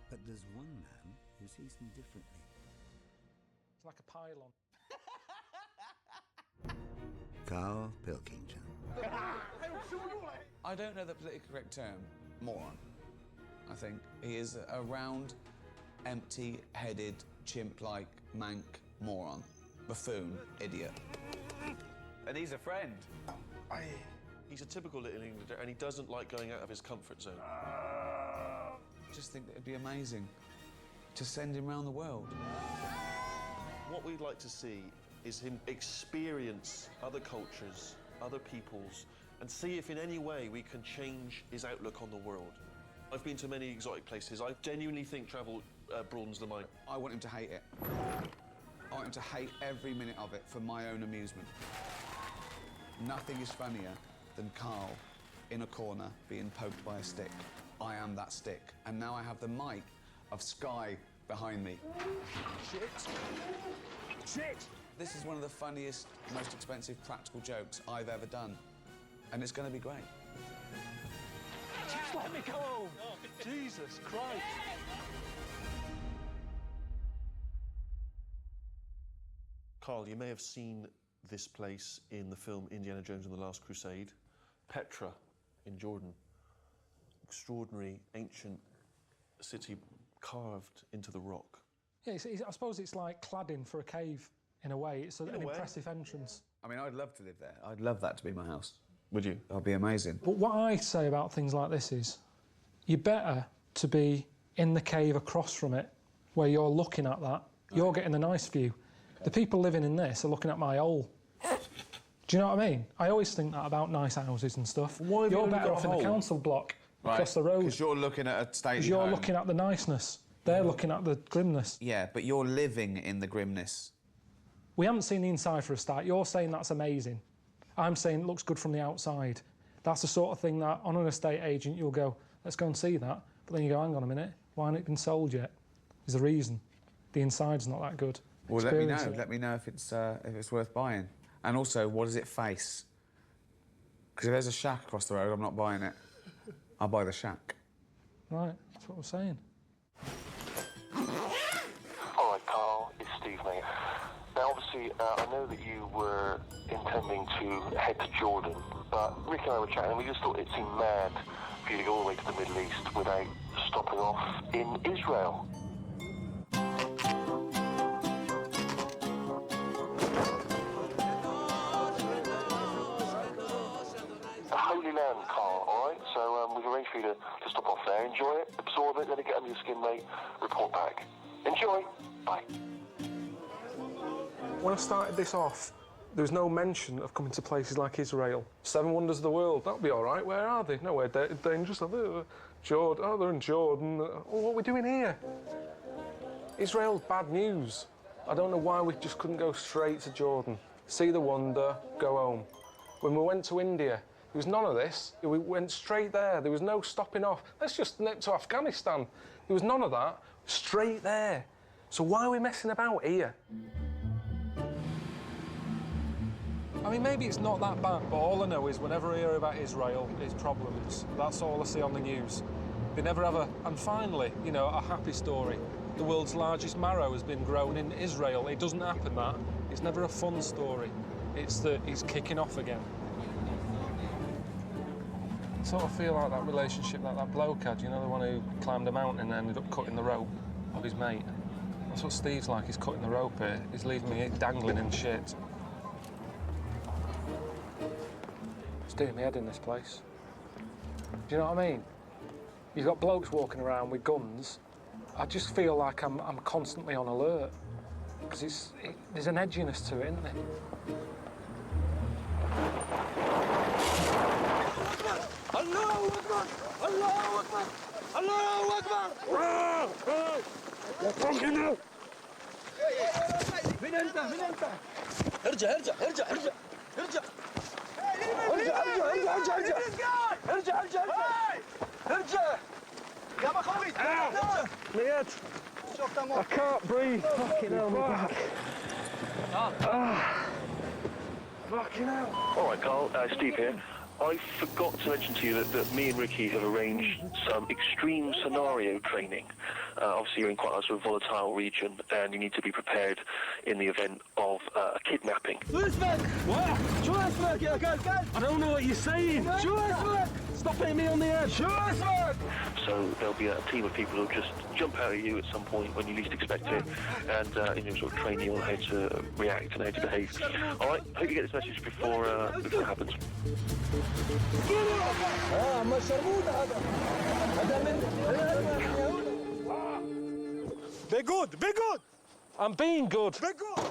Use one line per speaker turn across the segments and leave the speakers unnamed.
But there's one man who sees them differently.
It's like a pylon.
Karl Pilkington.
I don't know the politically correct term, moron. I think he is a round, empty-headed, chimp-like, mank moron. Buffoon, idiot. And he's a friend.
He's a typical Little Englander, and he doesn't like going out of his comfort zone.
I just think that it'd be amazing to send him around the world.
What we'd like to see is him experience other cultures, other peoples, and see if in any way we can change his outlook on the world. I've been to many exotic places. I genuinely think travel broadens the mind.
I want him to hate it. I want him to hate every minute of it for my own amusement. Nothing is funnier than Karl in a corner being poked by a stick. I am that stick. And now I have the might of Sky behind me. Shit! Shit! This is one of the funniest, most expensive practical jokes I've ever done. And it's going to be great.
Just let me go home. Jesus Christ.
Karl, you may have seen this place in the film Indiana Jones and the Last Crusade. Petra in Jordan. Extraordinary, ancient city carved into the rock.
Yeah, I suppose it's like cladding for a cave, in a way. It's an impressive entrance.
I mean, I'd love to live there. I'd love that to be my house.
Would you?
That'd be amazing.
But what I say about things like this is, you're better to be in the cave across from it, where you're looking at that. You're getting a nice view. Okay. The people living in this are looking at my hole. Do you know what I mean? I always think that about nice houses and stuff.
Why
you're better off in the council block across the road.
Because you're looking at a stately
Because you're
home.
looking at the niceness. They're looking at the grimness.
Yeah, but you're living in the grimness.
We haven't seen the inside for a start. You're saying that's amazing. I'm saying it looks good from the outside. That's the sort of thing that, on an estate agent, you'll go, let's go and see that. But then you go, hang on a minute, why hasn't it been sold yet? There's a reason. The inside's not that good.
Well, let me know. Let me know if it's worth buying. And also, what does it face? Because if there's a shack across the road, I'm not buying it. I'll buy the shack.
Right, that's what I'm saying.
All right, Karl, it's Steve, mate. Now, obviously, I know that you were intending to head to Jordan, but Rick and I were chatting, and we just thought it seemed mad for you to go all the way to the Middle East without stopping off in Israel. Holy land, Karl, all right? So we've arranged for you to stop off there, enjoy it, absorb it, let it get under your skin, mate, report back. Enjoy. Bye.
When I started this off, there was no mention of coming to places like Israel. 7 wonders of the world, that'll be all right. Where are they? Nowhere dangerous. Jordan. Oh, they're in Jordan. Oh, what are we doing here? Israel's bad news. I don't know why we just couldn't go straight to Jordan. See the wonder, go home. When we went to India, there was none of this. We went straight there. There was no stopping off. Let's just nip to Afghanistan. There was none of that. Straight there. So why are we messing about here?
I mean, maybe it's not that bad, but all I know is whenever I hear about Israel, it's problems. That's all I see on the news. They never have and finally, you know, a happy story. The world's largest marrow has been grown in Israel. It doesn't happen, that. It's never a fun story. It's that he's kicking off again. I sort of feel like that relationship that that bloke had, you know, the one who climbed a mountain and ended up cutting the rope of his mate. That's what Steve's like, he's cutting the rope here. He's leaving me dangling in shit. It's doing me head in this place. Do you know what I mean? You've got blokes walking around with guns. I just feel like I'm constantly on alert. Because there's an edginess to it, isn't there?
Allahu Akbar! Allahu Akbar! Allahu Akbar! يا فوقنا! من انت؟ من انت؟ ارجع ارجع ارجع ارجع ارجع ارجع ارجع ارجع ارجع ارجع ارجع يا مخوي
Mate, I can't breathe. Fucking hell, my back. Fucking hell.
All right, Karl, Steve here. I forgot to mention to you that me and Ricky have arranged some extreme scenario training. Obviously, you're in quite a sort of volatile region, and you need to be prepared in the event of a kidnapping.
What?
I don't know what you're saying. Stop hitting me on the head.
So there'll be a team of people who'll just jump out at you at some point when you least expect it, and sort of train you on how to react and how to behave. All right, hope you get this message before it happens.
Be good.
I'm being good.
Be good.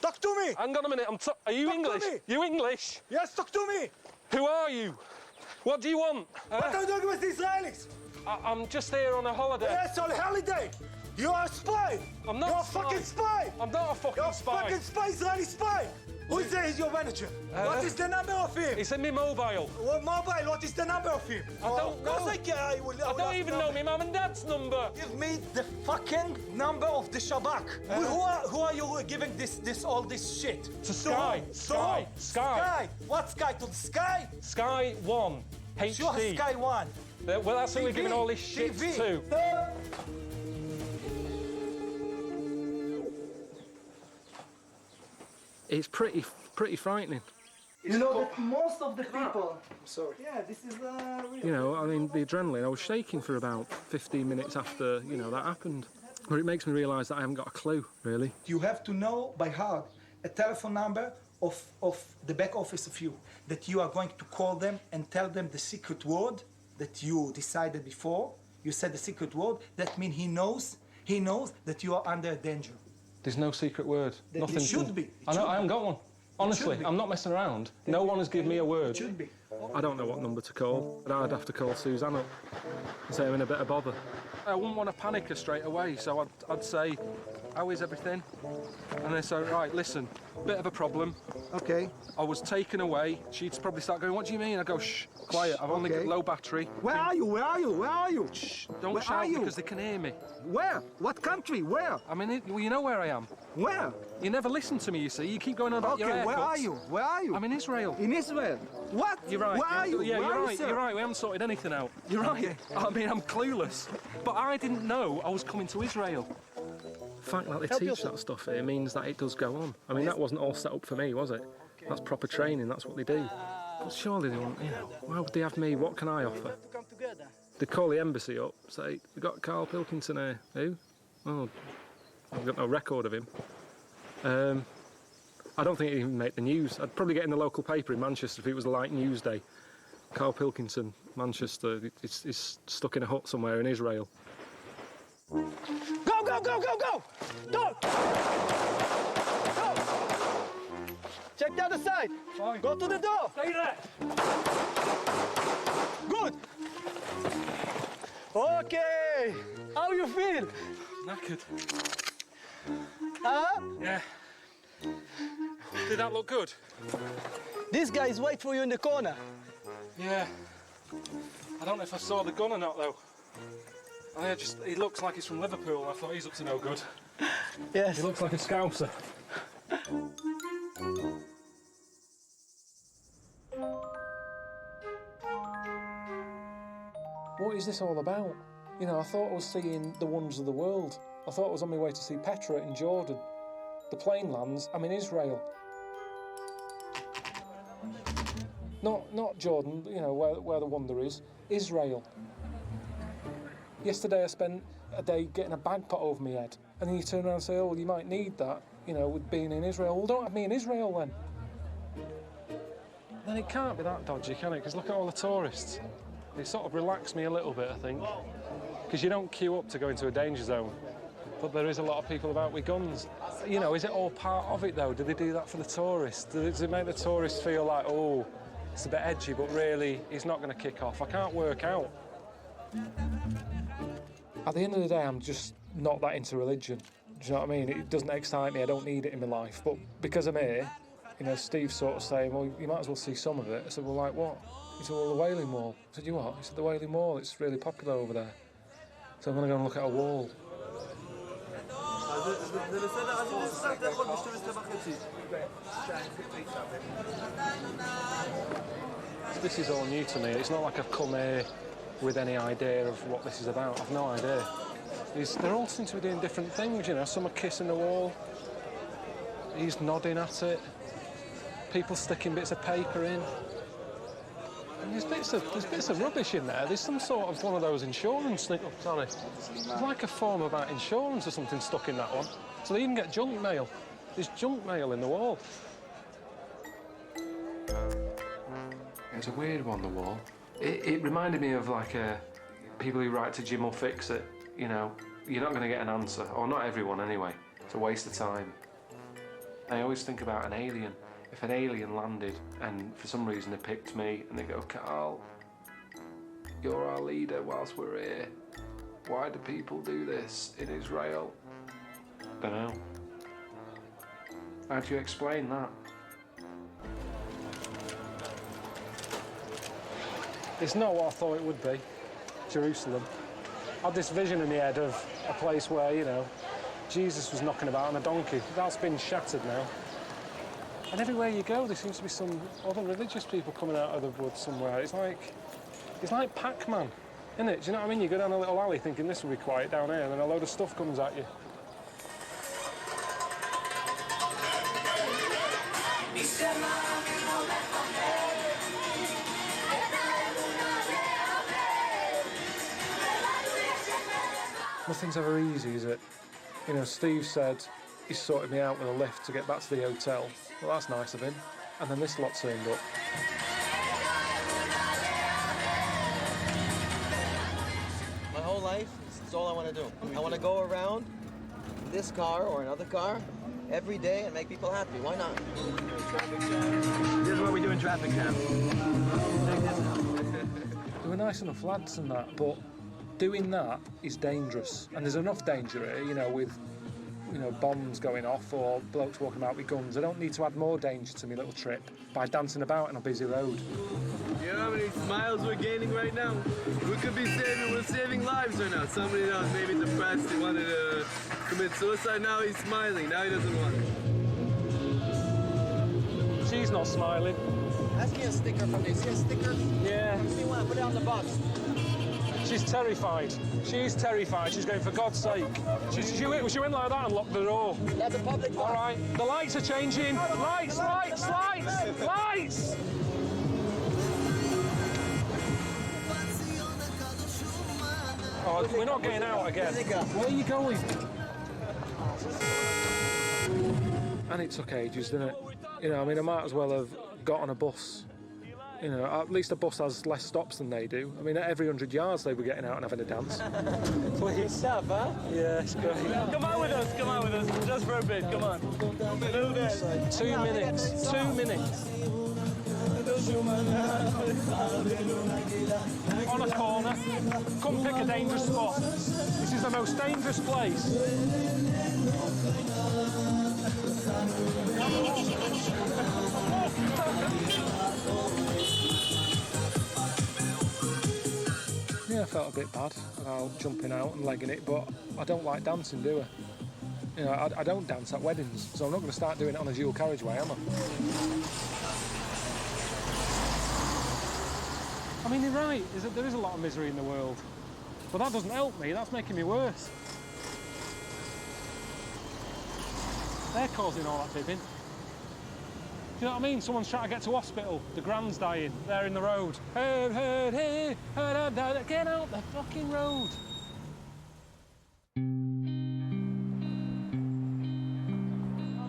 Talk to me.
Hang on a minute. Are you
Talk to
English?
me.
You English?
Yes, talk to me.
Who are you? What do you want?
What are you doing with the Israelis?
I'm just here on a holiday.
Yes, on holiday. You are a spy.
I'm not
You're
a
a fucking spy.
I'm not a fucking
You're
spy.
a fucking spy, Israeli spy. Who is there? He's your manager. What is the number of him?
It's in my mobile.
What mobile? What is the number of him?
I don't know.
I will
I don't even know my mum and dad's number.
Give me the fucking number of the Shabak. Who are you giving all this shit?
To Sky.
who?
Sky.
who?
Sky.
What Sky? To the Sky?
Sky 1. HD.
Sure, Sky 1.
Well, that's who we're
TV.
giving all this shit
TV.
to. It's pretty frightening.
You know that most of the people. I'm sorry. Yeah, this is really.
You know, I mean, the adrenaline, I was shaking for about 15 minutes after, that happened. But it makes me realise that I haven't got a clue, really.
You have to know by heart a telephone number of the back office of you, that you are going to call them and tell them the secret word that you decided before. You said the secret word. That means he knows that you are under danger.
There's no secret word.
That
Nothing.
it should be.
I know, I haven't got one. Honestly, I'm not messing around. No one has given me a word.
It should be.
I don't know what number to call, but I'd have to call Suzanne up and say I'm in a bit of bother. I wouldn't want to panic her straight away, so I'd say, how is everything? And they say, right, listen, bit of a problem.
Okay.
I was taken away. She'd probably start going, what do you mean? I go, shh, quiet, I've only got low battery.
Where are you?
Shh, don't
Where
shout
are you?
because they can hear me.
Where? What country? Where?
I mean, you know where I am.
Where?
You never listen to me, you see. You keep going on about your haircuts.
Where are you? Where are you?
I'm in Israel.
In Israel. What?
You're right.
Where are you?
Yeah,
Where
you're
are
right.
sir?
You're right. We haven't sorted anything out. You're right.
Okay.
I mean, I'm clueless. But I didn't know I was coming to Israel. The fact that they teach that stuff here means that it does go on. I mean, that wasn't all set up for me, was it? That's proper training. That's what they do. But surely they won't. Why would they have me? What can I offer? They call the embassy up, say, we've got Karl Pilkington here. Who? Oh, I've got no record of him. I don't think he'd even make the news. I'd probably get in the local paper in Manchester if it was a light news day. Karl Pilkington, Manchester, is stuck in a hut somewhere in Israel.
Go! Go! Check the other side.
Fine.
Go to the door.
Stay there!
Good. Okay. How you feel?
Knackered.
Huh?
Yeah. Did that look good?
This guy is waiting for you in the corner.
Yeah. I don't know if I saw the gun or not, though. He looks like he's from Liverpool. I thought he's up to no good.
Yes.
He looks like a scouser. What is this all about? I thought I was seeing the wonders of the world. I thought I was on my way to see Petra in Jordan. The plane lands, I'm in Israel. Not Jordan, where the wonder is. Israel. Yesterday I spent a day getting a bag put over my head. And then you turn around and say, oh, well, you might need that, with being in Israel. Well, don't have me in Israel then. Then it can't be that dodgy, can it? Because look at all the tourists. It sort of relaxed me a little bit, I think. Because you don't queue up to go into a danger zone. But there is a lot of people about with guns. Is it all part of it, though? Do they do that for the tourists? Does it make the tourists feel like, oh, it's a bit edgy, but really, he's not going to kick off? I can't work out. At the end of the day, I'm just not that into religion. Do you know what I mean? It doesn't excite me. I don't need it in my life. But because I'm here, Steve's sort of saying, well, you might as well see some of it. I said, well, like what? He said, well, the Wailing Wall. I said, you what? He said, the Wailing Wall, it's really popular over there. So I'm going to go and look at a wall.
This is all new to me. It's not like I've come here with any idea of what this is about. I've no idea. They're all seem to be doing different things, you know. Some are kissing the wall. He's nodding at it. People sticking bits of paper in. And there's bits of rubbish in there. There's some sort of one of those insurance things. Oh, sorry. There's like a form about insurance or something stuck in that one. So they even get junk mail. There's junk mail in the wall. It's a weird one, the wall. It reminded me of like people who write to Jim will fix it. You know, you're not going to get an answer, or not everyone anyway. It's a waste of time. I always think about an alien. If an alien landed and for some reason they picked me and they go, Karl, you're our leader whilst we're here. Why do people do this in Israel? Don't know. How do you explain that? It's not what I thought it would be, Jerusalem. I had this vision in my head of a place where, you know, Jesus was knocking about on a donkey. That's been shattered now. And everywhere you go, there seems to be some other religious people coming out of the woods somewhere. It's like Pac-Man, isn't it? Do you know what I mean? You go down a little alley thinking this will be quiet down here, and then a load of stuff comes at you. Nothing's ever easy, is it? You know, Steve said he sorted me out with a lift to get back to the hotel. Well, that's nice of him. And then this lot turned up.
My whole life, it's all I want to do. I want to go around this car or another car every day and make people happy. Why not?
This is what we do in traffic jam.
They were nice enough lads and that, but doing that is dangerous. And there's enough danger here, you know, with bombs going off or blokes walking out with guns. I don't need to add more danger to my little trip by dancing about on a busy road.
You know how many smiles we're gaining right now? We're saving lives right now. Somebody else maybe depressed, he wanted to commit suicide, now he's smiling, now he doesn't want it.
She's not smiling.
Ask me a sticker from this. See a sticker?
Yeah.
Give me one, put it on the box.
She's terrified. She's terrified. She's going, for God's sake. She went like that and locked the door.
That's a public park.
All right, the lights are changing. Lights, lights, lights, lights! Oh, we're not getting out again. Where are you going? And it took ages, didn't it? You know, I mean, I might as well have got on a bus. You know, at least a bus has less stops than they do. I mean, at every 100 yards they were getting out and having a dance.
Good stuff, huh?
Yeah, it's great.
Come on with us, just for a bit, come on.
2 minutes, 2 minutes. On a corner, come pick a dangerous spot. This is the most dangerous place. Yeah, I felt a bit bad about jumping out and legging it, but I don't like dancing, do I? You know, I don't dance at weddings, so I'm not going to start doing it on a dual carriageway, am I? I mean, you're right, there is a lot of misery in the world, but that doesn't help me, that's making me worse. They're causing all that bibbing. Do you know what I mean? Someone's trying to get to hospital, the grand's dying, they're in the road. Hey, get out the fucking road.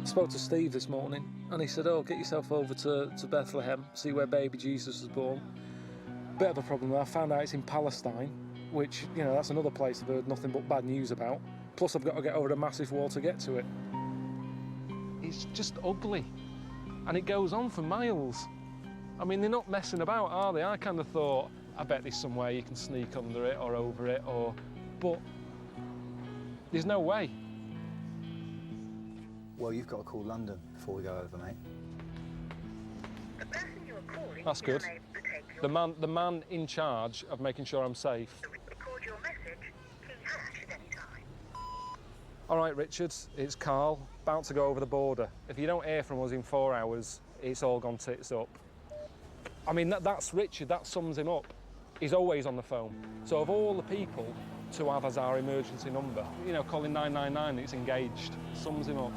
I spoke to Steve this morning and he said, oh, get yourself over to Bethlehem, see where baby Jesus was born. Bit of a problem, I found out it's in Palestine, which, you know, that's another place I've heard nothing but bad news about. Plus I've got to get over a massive wall to get to it. It's just ugly. And it goes on for miles. I mean, they're not messing about, are they? I kind of thought, I bet there's some way you can sneak under it or over it, but there's no way.
Well, you've got to call London before we go over, mate.
The person you are calling
That's good. The man in charge of making sure I'm safe.
Record your message, key hash at any time.
All right, Richard, it's Karl, about to go over the border. If you don't hear from us in 4 hours, it's all gone tits up. I mean, that's Richard, that sums him up. He's always on the phone. So of all the people to have as our emergency number, you know, calling 999, it's engaged, sums him up.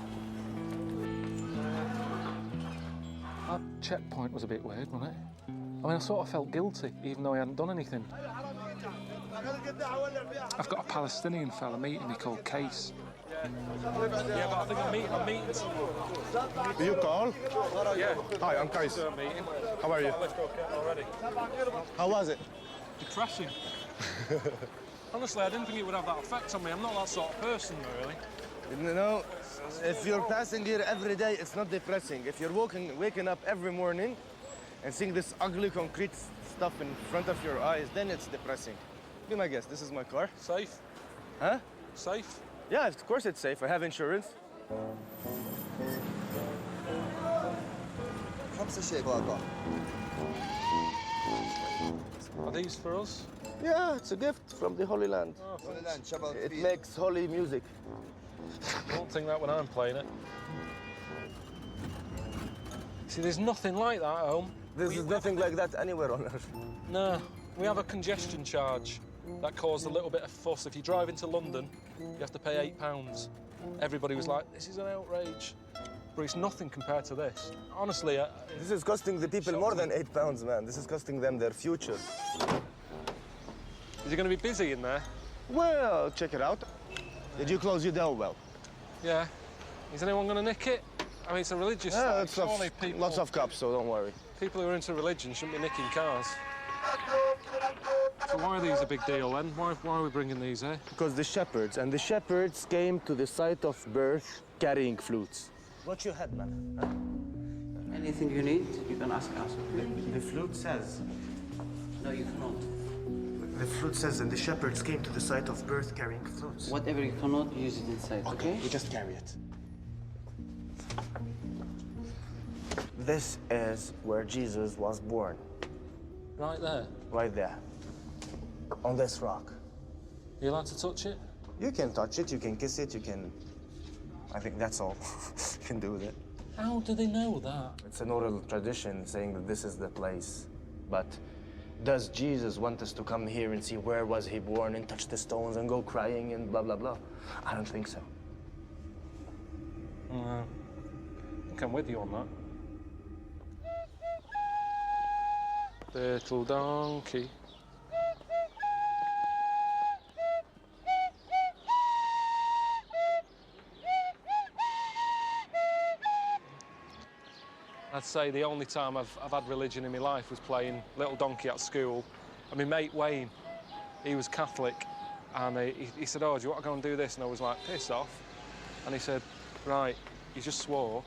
That checkpoint was a bit weird, wasn't it? I mean, I sort of felt guilty, even though I hadn't done anything. I've got a Palestinian fella meeting me called Case. Yeah, but I think I'm meeting someone.
Are you Carl?
Yeah.
Hi, I'm Kais. How are you?
Already.
How was it?
Depressing. Honestly, I didn't think it would have that effect on me. I'm not that sort of person, really.
You know, if you're passing here every day, it's not depressing. If you're waking up every morning and seeing this ugly concrete stuff in front of your eyes, then it's depressing. Be my guest, this is my car.
Safe?
Huh?
Safe?
Yeah, of course it's safe. I have insurance.
Are these for us?
Yeah, it's a gift from the Holy Land.
Oh,
it makes holy music.
I don't think that when I'm playing it. See, there's nothing like that at home.
There's nothing like that anywhere on Earth.
No, we have a congestion charge that caused a little bit of fuss. If you drive into London, you have to pay £8. Everybody was like, this is an outrage. But it's nothing compared to this. Honestly,
this is costing the people more than £8, man. This is costing them their future.
Is it going to be busy in there?
Well, check it out. Did you close your door well?
Yeah. Is anyone going to nick it? I mean, it's a religious site. Surely people,
lots of cops, so don't worry.
People who are into religion shouldn't be nicking cars. So why are these a big deal then? Why are we bringing these here?
Because the shepherds came to the site of birth carrying flutes. Watch your head, man. Huh?
Anything you need, you can ask us.
The flute says.
No, you cannot.
The flute says, and the shepherds came to the site of birth carrying flutes.
Whatever you cannot, use it inside, okay?
We just carry it. This is where Jesus was born.
Right there?
Right there. On this rock.
Are you allowed to touch it?
You can touch it, you can kiss it, you can... I think that's all you can do with it.
How do they know that?
It's an oral tradition saying that this is the place. But does Jesus want us to come here and see where was he born and touch the stones and go crying and blah, blah, blah? I don't think so.
I think I'm with you on that. Little donkey. I'd say the only time I've had religion in my life was playing Little Donkey at school. And my mate Wayne, he was Catholic, and he said, oh, do you want to go and do this? And I was like, piss off. And he said, right, you just swore,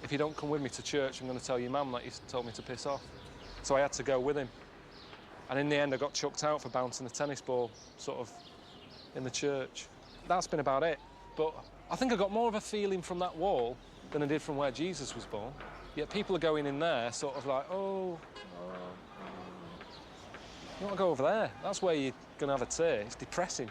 if you don't come with me to church, I'm going to tell your mum that you told me to piss off. So I had to go with him. And in the end, I got chucked out for bouncing a tennis ball, sort of, in the church. That's been about it. But I think I got more of a feeling from that wall than I did from where Jesus was born. Yet people are going in there sort of like, you want to go over there? That's where you're going to have a tear. It's depressing.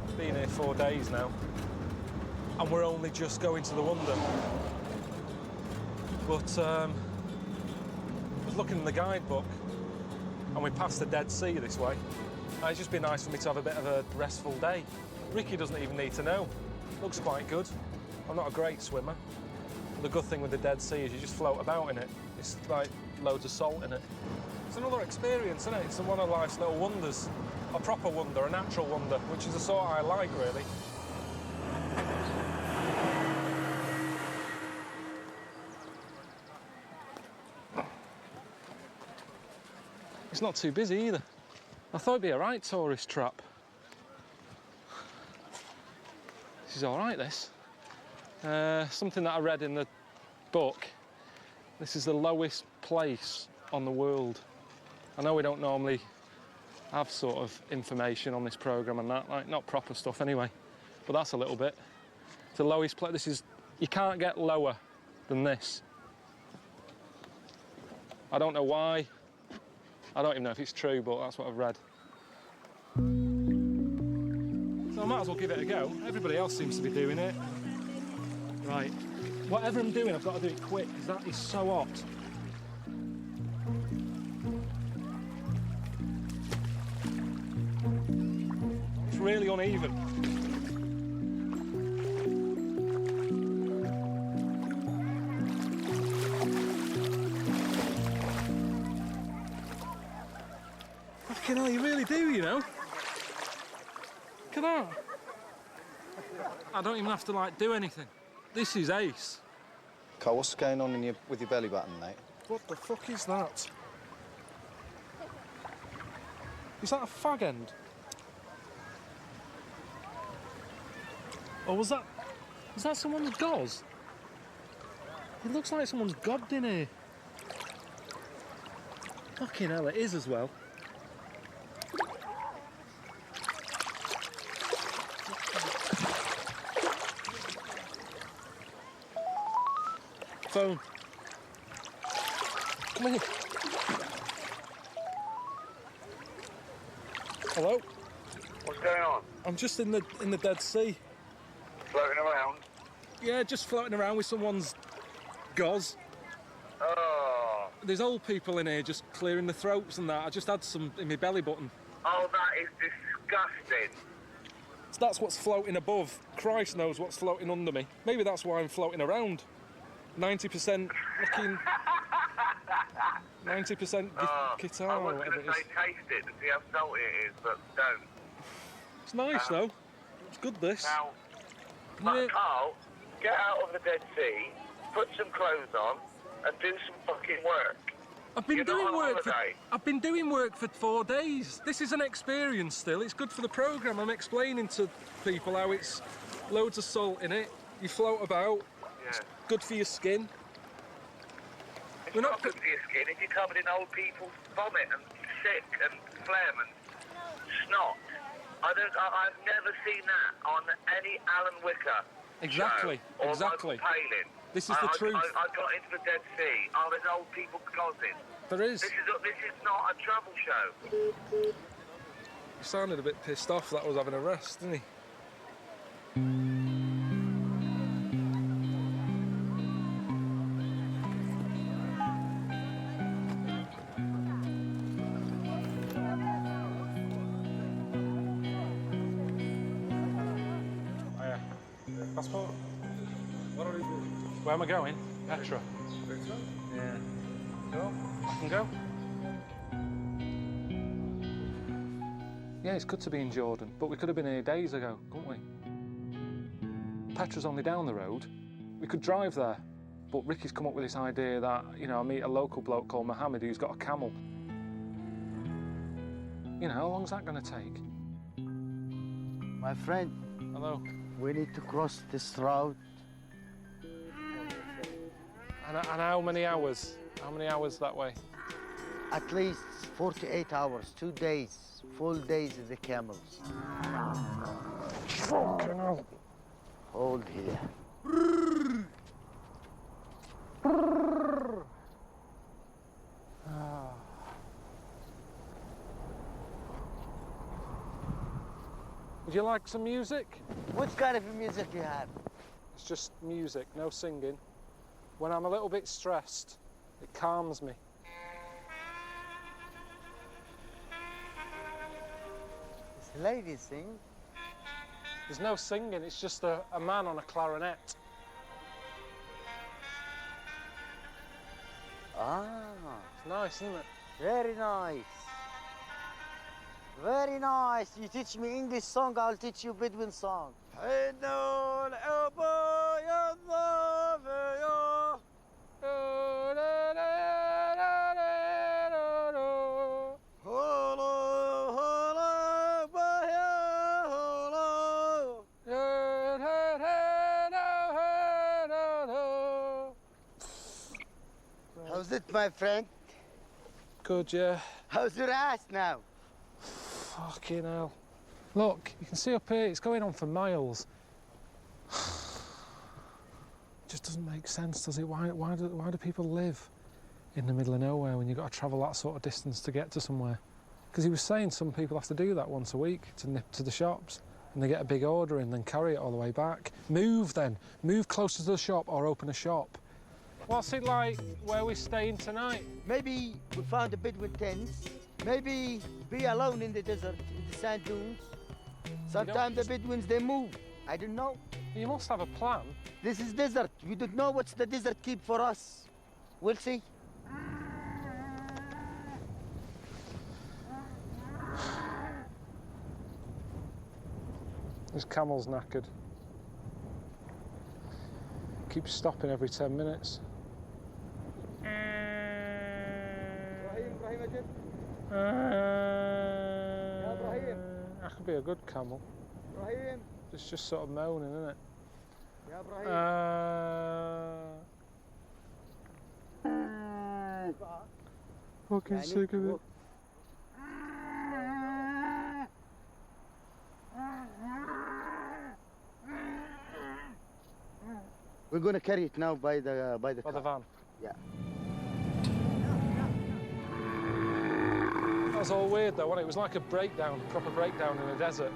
I've been here 4 days now. And we're only just going to the wonder. But I was looking in the guidebook and we passed the Dead Sea this way. And it's just been nice for me to have a bit of a restful day. Ricky doesn't even need to know. Looks quite good. I'm not a great swimmer. The good thing with the Dead Sea is you just float about in it. It's like loads of salt in it. It's another experience, isn't it? It's one of life's little wonders. A proper wonder, a natural wonder, which is the sort I like, really. It's not too busy either. I thought it'd be a right tourist trap. This is all right, this. Something that I read in the book. This is the lowest place on the world. I know we don't normally have sort of information on this programme and that, like not proper stuff anyway, but that's a little bit. It's the lowest place. This is, you can't get lower than this. I don't know why. I don't even know if it's true, but that's what I've read. So I might as well give it a go. Everybody else seems to be doing it. Right. Whatever I'm doing, I've got to do it quick, because that is so hot. It's really uneven. Fucking hell, you really do, you know? Look at that. I don't even have to, like, do anything. This is ace.
Carl, what's going on with your belly button, mate?
What the fuck is that? Is that a fag end? Or was that someone's gauze? It looks like someone's gobbed in here. Fucking hell, it is as well. Phone. Come here. Hello?
What's going on?
I'm just in the Dead Sea.
Floating around?
Yeah, just floating around with someone's gauze.
Oh.
There's old people in here just clearing the throats and that. I just had some in my belly button.
Oh, that is disgusting.
So that's what's floating above. Christ knows what's floating under me. Maybe that's why I'm floating around. 90% fucking... 90% guitar
I
or
was
whatever
going
it
to
is.
say taste it to see how salty it is, but don't.
It's nice though. It's good this.
Now,
Yeah.
Carl, get out of the Dead Sea, put some clothes on, and do some fucking work.
I've been
You're
doing
not on
work.
holiday.
I've been doing work for 4 days. This is an experience still. It's good for the programme. I'm explaining to people how it's loads of salt in it. You float about.
Yeah.
It's good for your skin.
It's not good for your skin if you're covered in old people's vomit and sick and phlegm and snot. I've never seen that on any Alan Wicker
Exactly.
show or
Exactly.
Michael Palin.
This is the truth.
I got into the Dead Sea. Oh, there's old people causing.
There is.
This is not a travel show.
He sounded a bit pissed off that I was having a rest, didn't he? Passport? Where am I going? Petra.
Petra?
Yeah.
Go?
I can go? Yeah, it's good to be in Jordan, but we could have been here days ago, couldn't we? Petra's only down the road. We could drive there, but Ricky's come up with this idea that, you know, I meet a local bloke called Mohammed who's got a camel. You know, how long's that going to take?
My friend.
Hello.
We need to cross this route.
And how many hours? How many hours that way?
At least 48 hours, 2 days, full days of the camels.
Fucking hell.
Hold here.
Would you like some music?
What kind of music you have?
It's just music, no singing. When I'm a little bit stressed, it calms me.
This lady sing.
There's no singing, it's just a man on a clarinet.
Ah.
It's nice, isn't it?
Very nice. Very nice. You teach me English song, I'll teach you Bedouin song. How's it, my friend?
Good, yeah.
How's your ass now?
Fucking hell. Look, you can see up here, it's going on for miles. It just doesn't make sense, does it? Why do people live
in the middle of nowhere when you've got to travel that sort of distance to get to somewhere. Because he was saying some people have to do that once a week to nip to the shops, and they get a big order in, then carry it all the way back. Move then. Move closer to the shop or open a shop. What's it like where we're staying tonight?
Maybe we found a Bedouin tent. Maybe be alone in the desert, in the sand dunes. Sometimes the Bedouins, they move. I don't know.
You must have a plan.
This is desert. We don't know what's the desert keep for us. We'll see.
This camel's knackered. Keeps stopping every 10 minutes. That could be a good camel. It's just sort of moaning, isn't it? Fucking sick of it.
We're gonna carry it now by the car.
the van.
Yeah.
That was all weird though, wasn't it? It was like a breakdown, a proper breakdown in the desert.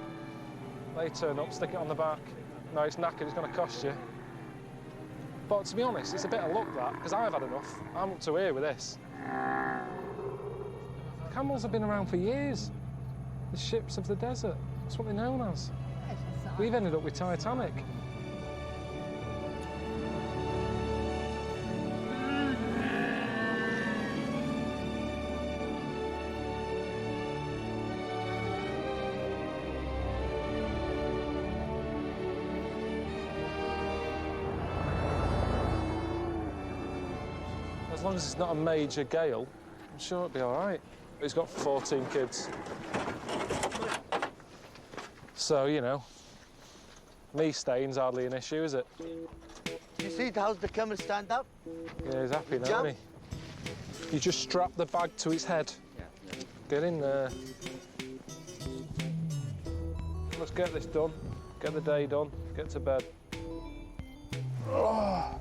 They turn up, stick it on the back. No, it's knackered, it's going to cost you. But to be honest, it's a bit of luck that, because I've had enough. I'm up to here with this. Camels have been around for years. The ships of the desert. That's what they're known as. We've ended up with Titanic. As long as it's not a major gale, I'm sure it'll be all right. He's got 14 kids. So, you know, me staying's hardly an issue, is it?
You see how the camel stand up?
Yeah, he's happy now, isn't he? You just strap the bag to his head. Get in there. Let's get this done. Get the day done. Get to bed. Oh.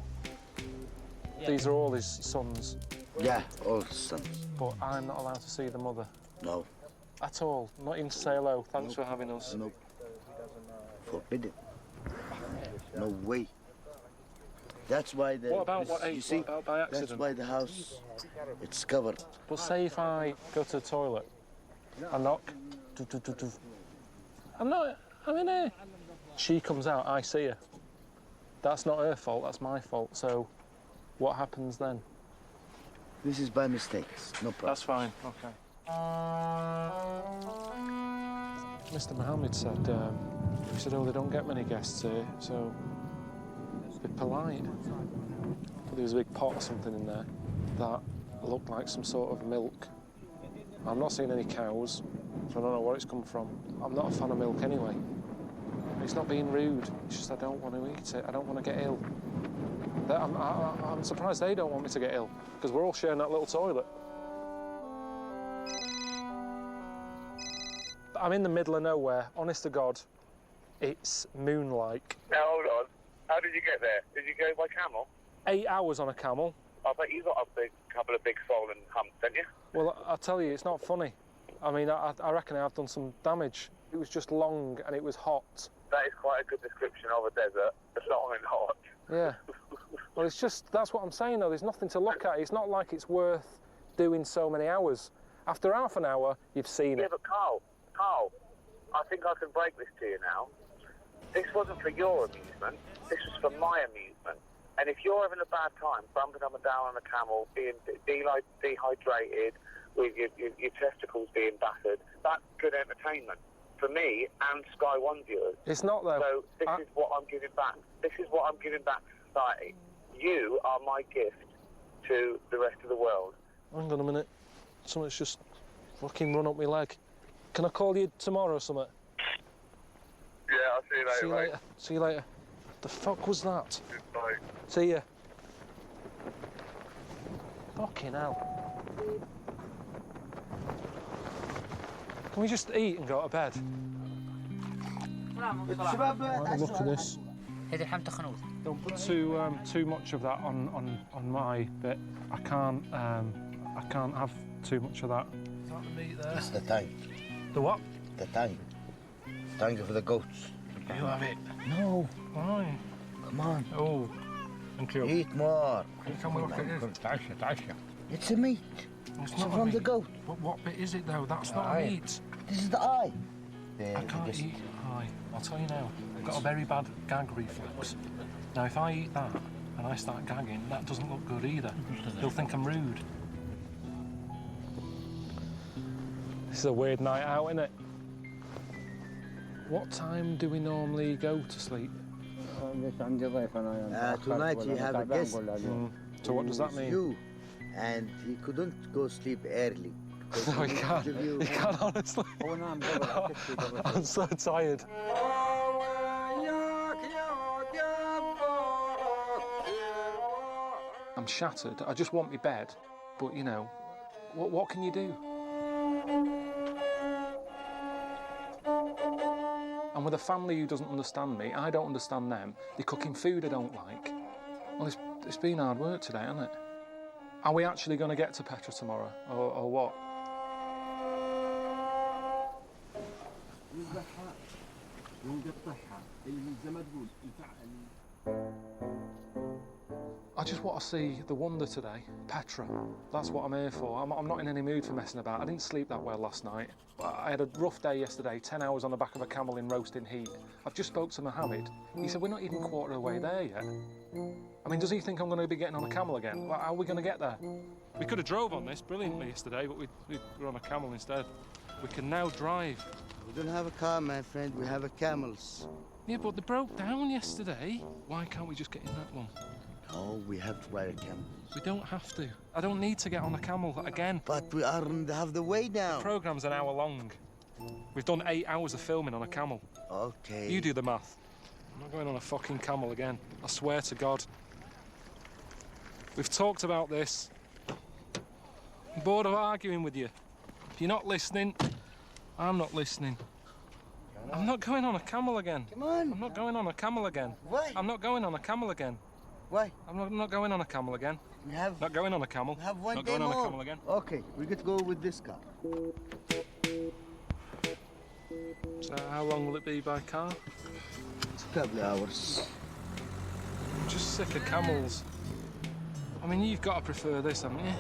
These are all his sons.
Yeah, all sons.
But I'm not allowed to see the mother.
No.
At all. Not even to say hello. Thanks for having us.
No. Forbidden. No way. That's why the.
What about what
you
age?
see?
What about by accident?
That's why the house, it's covered.
But say if I go to the toilet, I knock. I'm in here. She comes out, I see her. That's not her fault, that's my fault. So what happens then?
This is by mistakes, no problem.
That's fine, okay. Mr. Mohammed said, he said, oh, they don't get many guests here, so be polite. But there was a big pot or something in there that looked like some sort of milk. I'm not seeing any cows, so I don't know where it's come from. I'm not a fan of milk anyway. It's not being rude, it's just I don't want to eat it, I don't want to get ill. I'm surprised they don't want me to get ill, because we're all sharing that little toilet. I'm in the middle of nowhere, honest to God. It's moon-like.
Now, hold on. How did you get there? Did you go by camel?
8 hours on a camel.
I bet you got a couple of big swollen humps, didn't you?
Well, I tell you, it's not funny. I mean, I reckon I've done some damage. It was just long and it was hot.
That is quite a good description of a desert. It's long and hot.
Yeah. Well, it's just, that's what I'm saying, though. There's nothing to look at. It's not like it's worth doing so many hours. After half an hour, you've seen it.
Yeah, but Carl, I think I can break this to you now. This wasn't for your amusement. This was for my amusement. And if you're having a bad time, bumping up and down on a camel, being dehydrated, with your testicles being battered, that's good entertainment for me and Sky One viewers.
It's not, though.
So this is what I'm giving back. This is what I'm giving back to society. You are my gift to the rest of the world.
Hang on a minute. Something's just fucking run up my leg. Can I call you tomorrow or something?
Yeah, I'll see you later,
See you later. See you later. The fuck was that?
Bye.
See ya. Fucking hell. Can we just eat and go to bed? Right, look at this.
هذه لحم تخنوط.
Don't put too much of that on my bit. I can't have too much of that. Is that the meat there?
It's the tank.
The what?
The tank. Tank for the goats.
You have it.
No.
Why?
Come on.
Oh, thank you.
Eat more.
Can we look at it?
It's a meat.
It's
It's
not
from
a
the
meat.
goat.
What bit is it though? That's not a
Eye.
meat.
This is the eye.
I can't eat eye. I'll tell you now. I've got a very bad gag reflex. Now, if I eat that and I start gagging, that doesn't look good either. They'll think I'm rude. This is a weird night out, isn't it? What time do we normally go to sleep?
Tonight you have a guest.
So what does that mean?
You, and he couldn't go sleep early.
No, he can't. He can't, honestly. I'm so tired. I'm shattered. I just want my bed. But, you know, what can you do? And with a family who doesn't understand me, I don't understand them. They're cooking food I don't like. Well, it's been hard work today, hasn't it? Are we actually going to get to Petra tomorrow, or what? I just want to see the wonder today, Petra. That's what I'm here for. I'm not in any mood for messing about. I didn't sleep that well last night. I had a rough day yesterday, 10 hours on the back of a camel in roasting heat. I've just spoke to Mohammed. He said we're not even quarter of the way there yet. I mean, does he think I'm going to be getting on a camel again? How are we going to get there? We could have drove on this brilliantly yesterday, but we were on a camel instead. We can now drive.
We don't have a car, my friend. We have a camels.
Yeah, but they broke down yesterday. Why can't we just get in that one?
Oh, we have to ride a camel.
We don't have to. I don't need to get on a camel again.
But we are on the way now.
The programme's an hour long. We've done 8 hours of filming on a camel.
Okay.
You do the math. I'm not going on a fucking camel again. I swear to God. We've talked about this. I'm bored of arguing with you. If you're not listening, I'm not listening. I'm not going on a camel again.
Come on.
I'm not going on a camel again.
Why?
I'm not going on a camel again.
Why?
I'm not going on a camel again.
We have.
Not going on a camel.
We have one
not
day
going
more.
on a camel again.
Okay, we could go with this car.
So how long will it be by car?
It's a couple of hours.
I'm just sick of camels. I mean, you've got to prefer this, haven't you?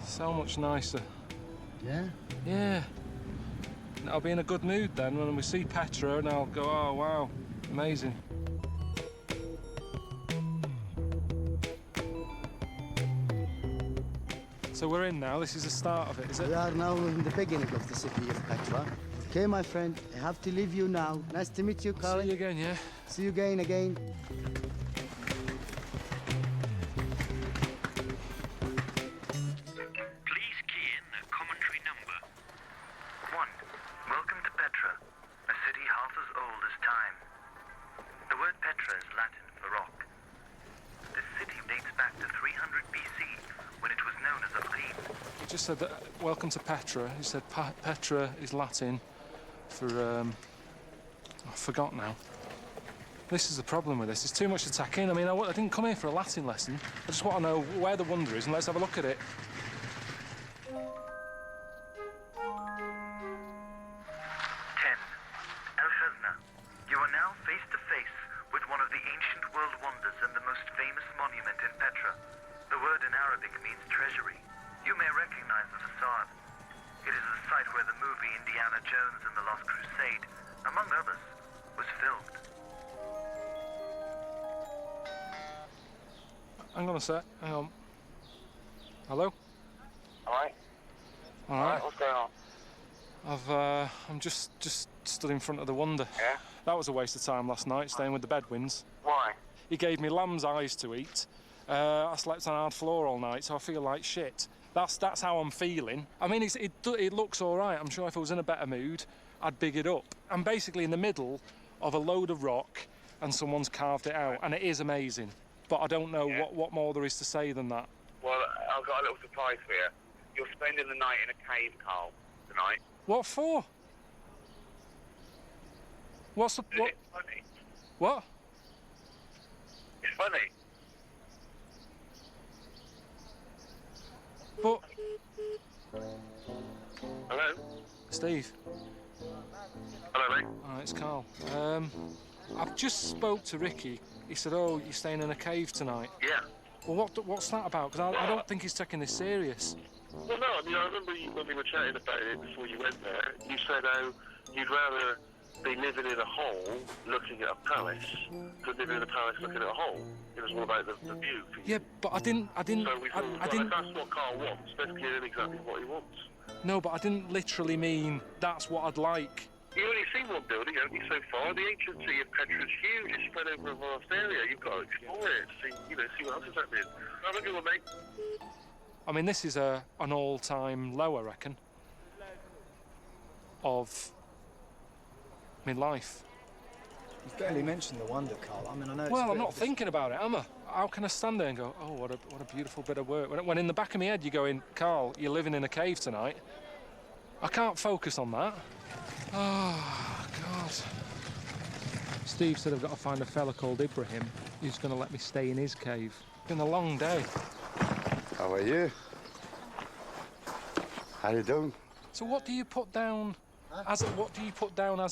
So much nicer.
Yeah?
Yeah. And I'll be in a good mood then when we see Petra and I'll go, oh, wow, amazing. So we're in now. This is the start of it, is it?
We are now in the beginning of the city of Petra. Okay, my friend, I have to leave you now. Nice to meet you, Karl.
See you again, yeah?
See you again.
Please key in the commentary number. 1. Welcome to Petra, a city half as old as time. The word Petra is Latin for rock. This city dates back to 300 BC, when it was known as Aqim.
He just said that, welcome to Petra. He said Petra is Latin for, I forgot now. This is the problem with this. It's too much to tack in. I mean, I didn't come here for a Latin lesson. I just want to know where the wonder is, and let's have a look at it.
10. El-Khazna, you are now face to face with one of the ancient world wonders and the most famous monument in Petra. The word in Arabic means treasury. You may recognize the facade. It is the site where the movie Indiana Jones and the Lost Crusade, among others, was filmed.
Hang on a sec. Hang on. Hello?
All right.
All right.
What's going on?
I'm just stood in front of the wonder.
Yeah?
That was a waste of time last night, staying with the Bedouins.
Why?
He gave me lamb's eyes to eat. I slept on a hard floor all night, so I feel like shit. That's how I'm feeling. I mean, it looks all right. I'm sure if I was in a better mood, I'd big it up. I'm basically in the middle of a load of rock, and someone's carved it out, and it is amazing. But I don't know what more there is to say than that.
Well, I've got a little surprise for you. You're spending the night in a cave, Karl, tonight.
What for? What's the... What?
Funny.
What?
funny.
But...
Hello?
Steve.
Hello, mate.
It's Karl. I've just spoke to Ricky. He said, oh, you're staying in a cave tonight.
Yeah.
Well, what's that about? Because I don't think he's taking this serious.
Well, no, I mean, I remember when we were chatting about it before you went there, you said how you'd rather be living in a hole looking at a palace than living in a palace looking at a hole. It was all about the view for you.
Yeah, but I didn't...
So we thought, well, if that's what Karl wants, let's give him exactly what he wants.
No, but I didn't literally mean that's what I'd like.
You only seen one building, haven't you, so far? The ancient city of Petra is huge. It's spread over a vast area. You've got to explore it, see what else is happening. Have a good one, mate.
I mean, this is an all-time low, I reckon, of my life.
You've barely mentioned the wonder, Karl. I mean, I know.
Well, I'm not thinking about it, am I? How can I stand there and go, oh, what a beautiful bit of work? When in the back of my head you're going, Karl, you're living in a cave tonight. I can't focus on that. Oh, God. Steve said I've got to find a fella called Ibrahim who's going to let me stay in his cave. It's been a long day.
How are you? How you doing?
So what do you put down as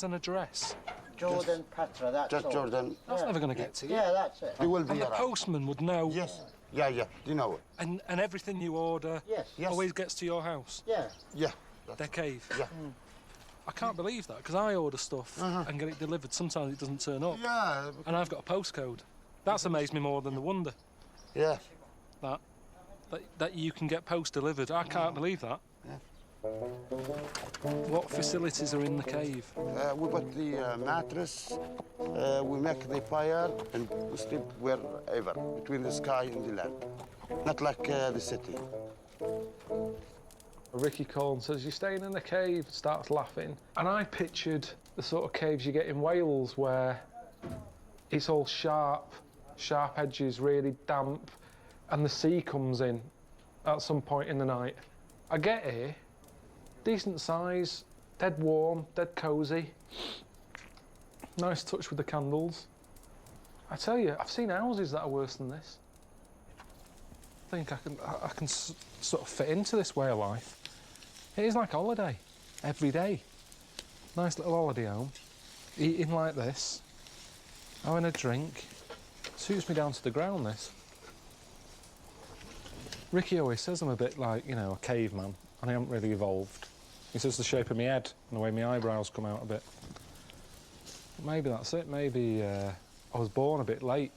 an address?
Jordan, Petra, that's
just
all.
Jordan.
That's never going to get to you.
Yeah, that's it.
You will be
And the
around.
postman would know.
Yes. Yeah, you know it.
And everything you order
Yes.
always gets to your house.
Yeah.
Yeah.
Their cave.
Yeah.
I can't believe that, because I order stuff and get it delivered. Sometimes it doesn't turn up.
Yeah.
And I've got a postcode. That's amazed me more than the wonder.
Yeah.
That you can get post delivered. I can't believe that.
Yeah.
What facilities are in the cave?
We put the mattress, we make the fire, and we sleep wherever, between the sky and the land. Not like the city.
Ricky Corn says, you're staying in a cave, starts laughing. And I pictured the sort of caves you get in Wales where it's all sharp edges, really damp, and the sea comes in at some point in the night. I get here, decent size, dead warm, dead cosy. Nice touch with the candles. I tell you, I've seen houses that are worse than this. I think I can sort of fit into this way of life. It is like a holiday, every day. Nice little holiday home, eating like this, having a drink. Suits me down to the ground, this. Ricky always says I'm a bit like, you know, a caveman, and I haven't really evolved. He says the shape of my head and the way my eyebrows come out a bit. But maybe that's it, maybe I was born a bit late.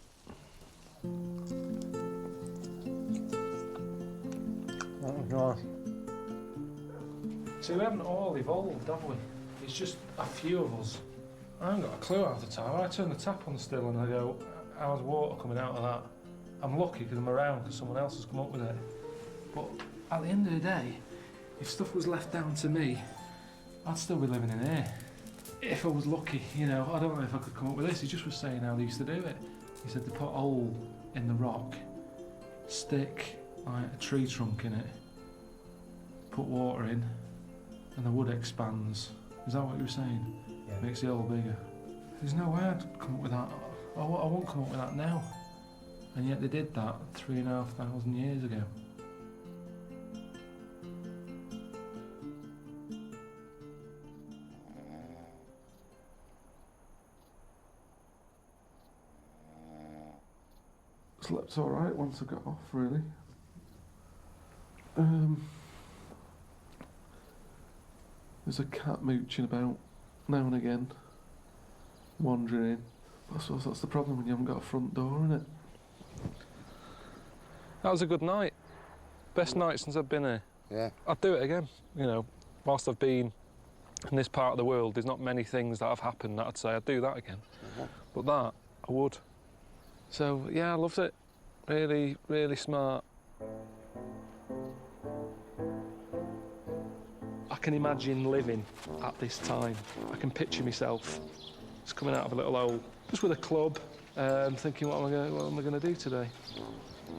Oh, God. See, we haven't all evolved, have we? It's just a few of us. I haven't got a clue half the time. I turn the tap on still and I go, how's water coming out of that? I'm lucky because I'm around because someone else has come up with it. But at the end of the day, if stuff was left down to me, I'd still be living in here. If I was lucky, you know, I don't know if I could come up with this. He just was saying how they used to do it. He said they put a hole in the rock, stick like a tree trunk in it, put water in, and the wood expands. Is that what you were saying? Yeah. Makes the hole bigger. There's no way I'd come up with that. I won't come up with that now. And yet they did that 3,500 years ago. Slept all right once I got off, really. There's a cat mooching about now and again, wandering in. I suppose that's the problem when you haven't got a front door, innit? That was a good night. Best night since I've been here.
Yeah.
I'd do it again. You know, whilst I've been in this part of the world, there's not many things that have happened that I'd say I'd do that again. But that, I would. So, yeah, I loved it. Really, really smart. I can imagine living at this time. I can picture myself just coming out of a little hole, just with a club, thinking, what am I going to do today?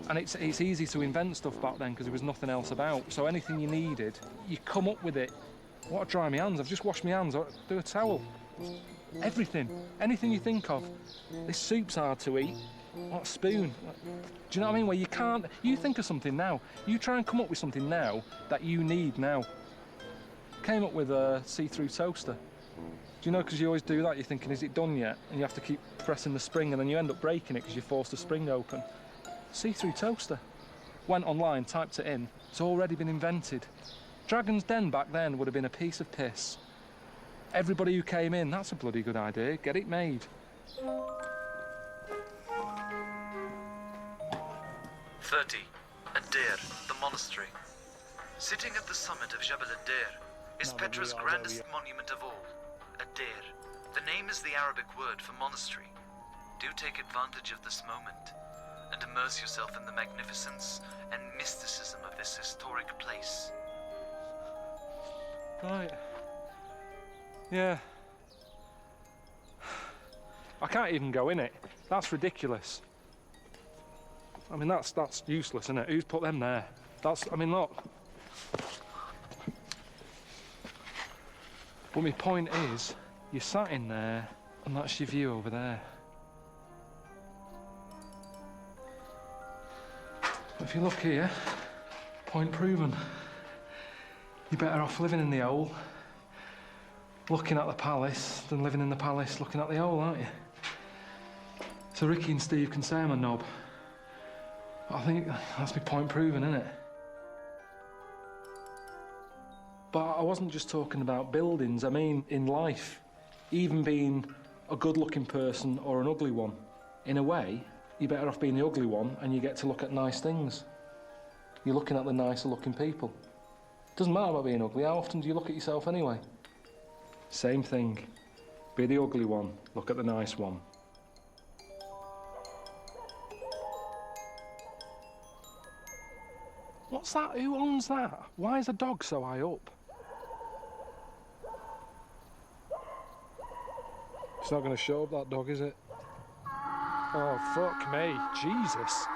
And it's easy to invent stuff back then because there was nothing else about. So anything you needed, you come up with it. What a dry my hands. I've just washed my hands. Do a towel. Everything. Anything you think of. This soup's hard to eat. What spoon? Do you know what I mean? Where you can't... You think of something now. You try and come up with something now that you need now. Came up with a see-through toaster. Do you know, because you always do that, you're thinking, is it done yet? And you have to keep pressing the spring and then you end up breaking it because you forced the spring open. See-through toaster. Went online, typed it in. It's already been invented. Dragon's Den back then would have been a piece of piss. Everybody who came in, that's a bloody good idea. Get it made.
30. Adair, the monastery. Sitting at the summit of Jabal Adair is Petra's grandest monument of all, Adair. The name is the Arabic word for monastery. Do take advantage of this moment and immerse yourself in the magnificence and mysticism of this historic place.
Right. Yeah. I can't even go in it. That's ridiculous. I mean, that's useless, isn't it? Who's put them there? I mean, look. But my point is, you're sat in there, and that's your view over there. If you look here, point proven. You're better off living in the hole, looking at the palace, than living in the palace looking at the hole, aren't you? So Ricky and Steve can say I'm a knob. I think that's my point proven, isn't it? But I wasn't just talking about buildings, I mean in life. Even being a good-looking person or an ugly one. In a way, you're better off being the ugly one and you get to look at nice things. You're looking at the nicer-looking people. Doesn't matter about being ugly, how often do you look at yourself anyway? Same thing. Be the ugly one, look at the nice one. What's that? Who owns that? Why is a dog so high up? It's not going to show up, that dog, is it? Oh, fuck me. Jesus.